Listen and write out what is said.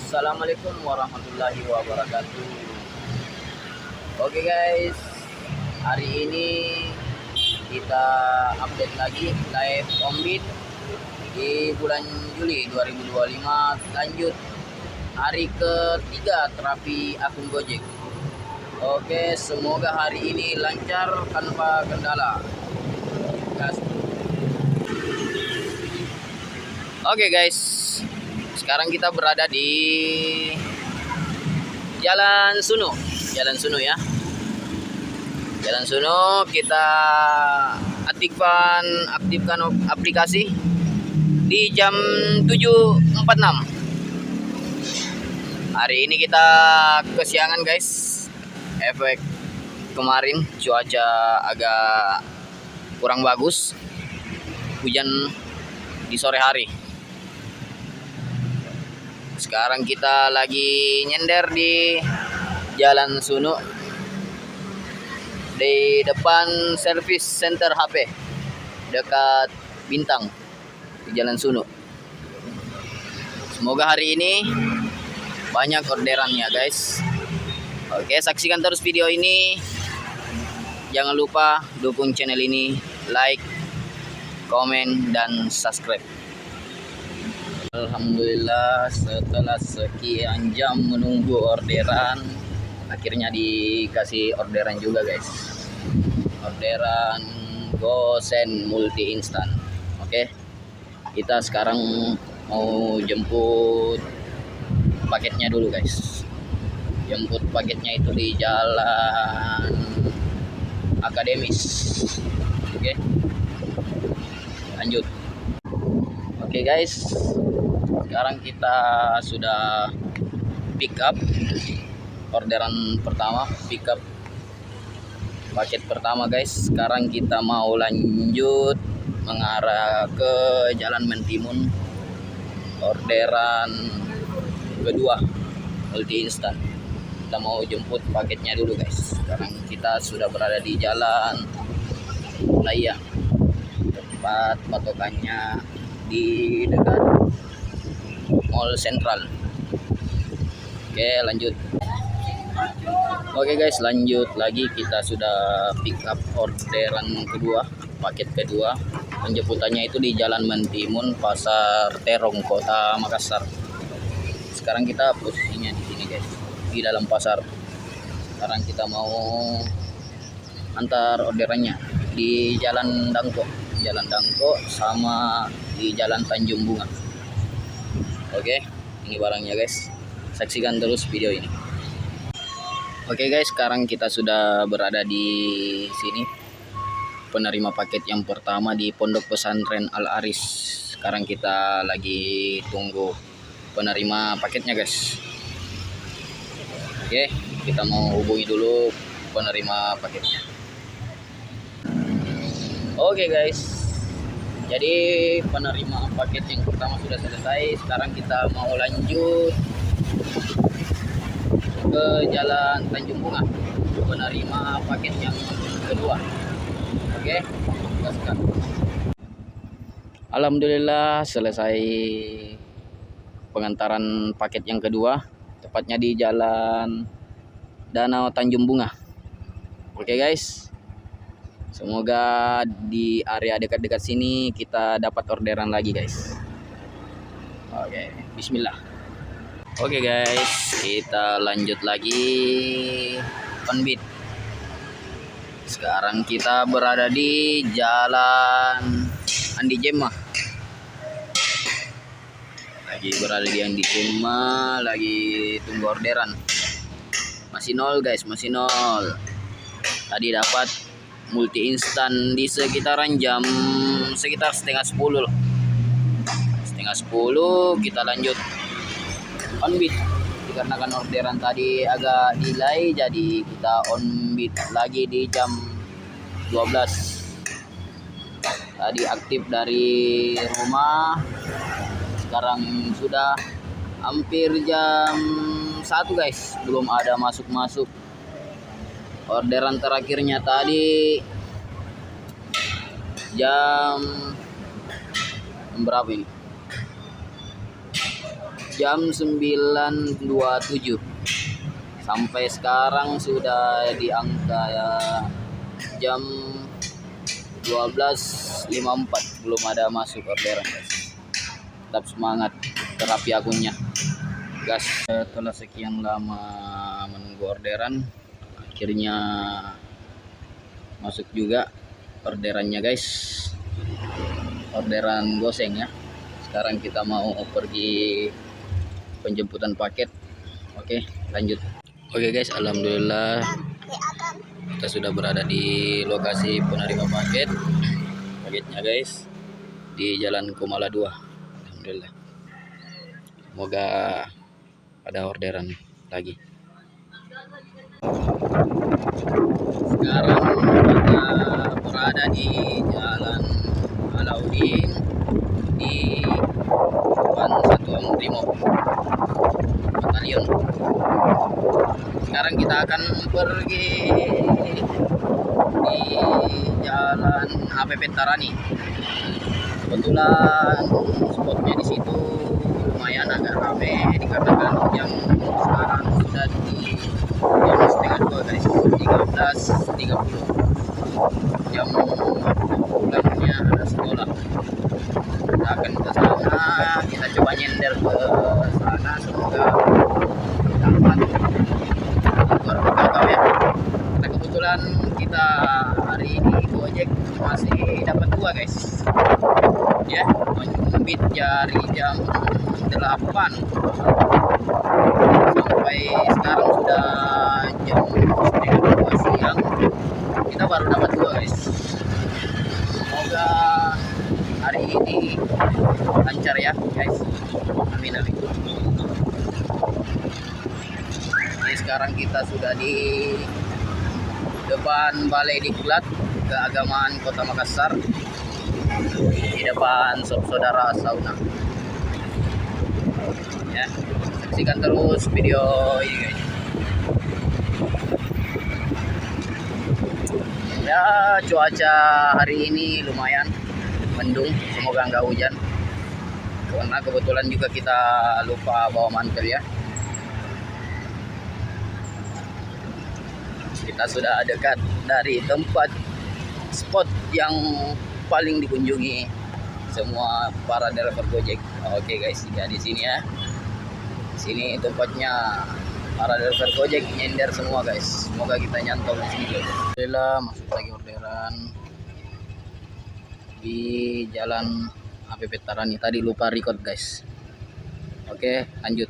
Assalamualaikum warahmatullahi wabarakatuh. Oke guys, hari ini kita update lagi live Ombit di bulan Juli 2025, lanjut hari ketiga terapi akun Gojek. Oke, semoga hari ini lancar tanpa kendala. Oke guys, sekarang kita berada di Jalan Sunu ya. Jalan Sunu, kita aktifkan aplikasi di jam 7.46. Hari ini kita kesiangan guys. Efek kemarin cuaca agak kurang bagus. Hujan di sore hari. Sekarang kita lagi nyender di Jalan Sunu, di depan service center HP dekat Bintang di Jalan Sunu. Semoga hari ini banyak orderannya guys. Oke, saksikan terus video ini. Jangan lupa dukung channel ini, like, komen, dan subscribe. Alhamdulillah, setelah sekian jam menunggu orderan, akhirnya dikasih orderan juga guys. Orderan gosen multi instan. Oke, kita sekarang mau jemput paketnya dulu guys. Jemput paketnya itu di Jalan Akademis. Oke, lanjut. Oke guys, sekarang kita sudah pick up orderan pertama, pick up paket pertama guys. Sekarang kita mau lanjut mengarah ke Jalan Mentimun, orderan kedua multi instan. Kita mau jemput paketnya dulu guys. Sekarang kita sudah berada di Jalan Layang, tempat patokannya di dekat Mall Sentral. Oke, lanjut. Oke guys, lanjut lagi. Kita sudah pick up orderan kedua, paket kedua. Penjemputannya itu di Jalan Mentimun, Pasar Terong, Kota Makassar. Sekarang kita posisinya di sini guys, di dalam pasar. Sekarang kita mau antar orderannya di Jalan Dangko sama di Jalan Tanjung Bunga. Oke, ini barangnya guys. Saksikan terus video ini. Oke guys, sekarang kita sudah berada di sini. Penerima paket yang pertama di Pondok Pesantren Al Aris. Sekarang kita lagi tunggu penerima paketnya guys. Oke, kita mau hubungi dulu penerima paketnya. Oke guys, jadi penerima paket yang pertama sudah selesai. Sekarang kita mau lanjut ke Jalan Tanjung Bunga, penerima paket yang kedua. Oke, gaskan. Alhamdulillah selesai pengantaran paket yang kedua, tepatnya di Jalan Danau Tanjung Bunga. Oke guys, semoga di area dekat-dekat sini kita dapat orderan lagi guys. Oke, bismillah. Oke guys, kita lanjut lagi Ombit. Sekarang kita berada di Jalan Andi Jemah. Lagi berada di Andi Jemah, lagi tunggu orderan. Masih nol guys, masih nol. Tadi dapat multi instan di sekitaran jam sekitar setengah 10 loh. Setengah 10 kita lanjut Ombit. Dikarenakan orderan tadi agak delay, jadi kita Ombit lagi di jam 12. Tadi aktif dari rumah. Sekarang sudah hampir jam 1 guys, belum ada masuk-masuk. Orderan terakhirnya tadi jam berapa ini? jam 9.27. Sampai sekarang sudah di angka ya, jam 12.54 belum ada masuk orderan guys. Tetap semangat terapi akunnya gas. Setelah sekian lama menunggu orderan, akhirnya masuk juga orderannya guys, orderan goseng ya. Sekarang kita mau pergi penjemputan paket. Oke, lanjut. Oke guys, alhamdulillah kita sudah berada di lokasi penerima paketnya guys, di Jalan Kumala 2. Alhamdulillah, semoga ada orderan lagi. Sekarang kita berada di Jalan Alauddin di depan Satuan Brimob Batalion. Sekarang kita akan pergi di Jalan APP Tarani. Kebetulan spotnya di situ lumayan agak ramai dikarenakan jam sekarang sudah di jam setengah 2 guys, 13.30. Jam pulangnya ada sekolah. Kita akan ke sana, kita coba nyender ke sana, semoga dapat berkata ya. Karena kebetulan kita hari ini Gojek masih dapat 2 guys ya, menyumbit dari jam 8 sampai sekarang sudah jam setengah 2 siang, kita baru dapat 2 guys. Semoga hari ini lancar ya guys, amin amin. Jadi sekarang kita sudah di depan Balai Diklat Keagamaan Kota Makassar, di depan saudara sauna ya. Saksikan terus video ini guys. Ya, cuaca hari ini lumayan mendung, semoga nggak hujan, karena kebetulan juga kita lupa bawa mantel ya. Kita sudah dekat dari tempat spot yang paling dikunjungi semua para driver Gojek. Oke guys, ya di sini ya. Sini tempatnya para driver Gojek nyender semua guys. Semoga kita nyantol di sini guys. Alhamdulillah masuk lagi orderan di Jalan APP Tarani. Tadi lupa record guys. Oke, lanjut.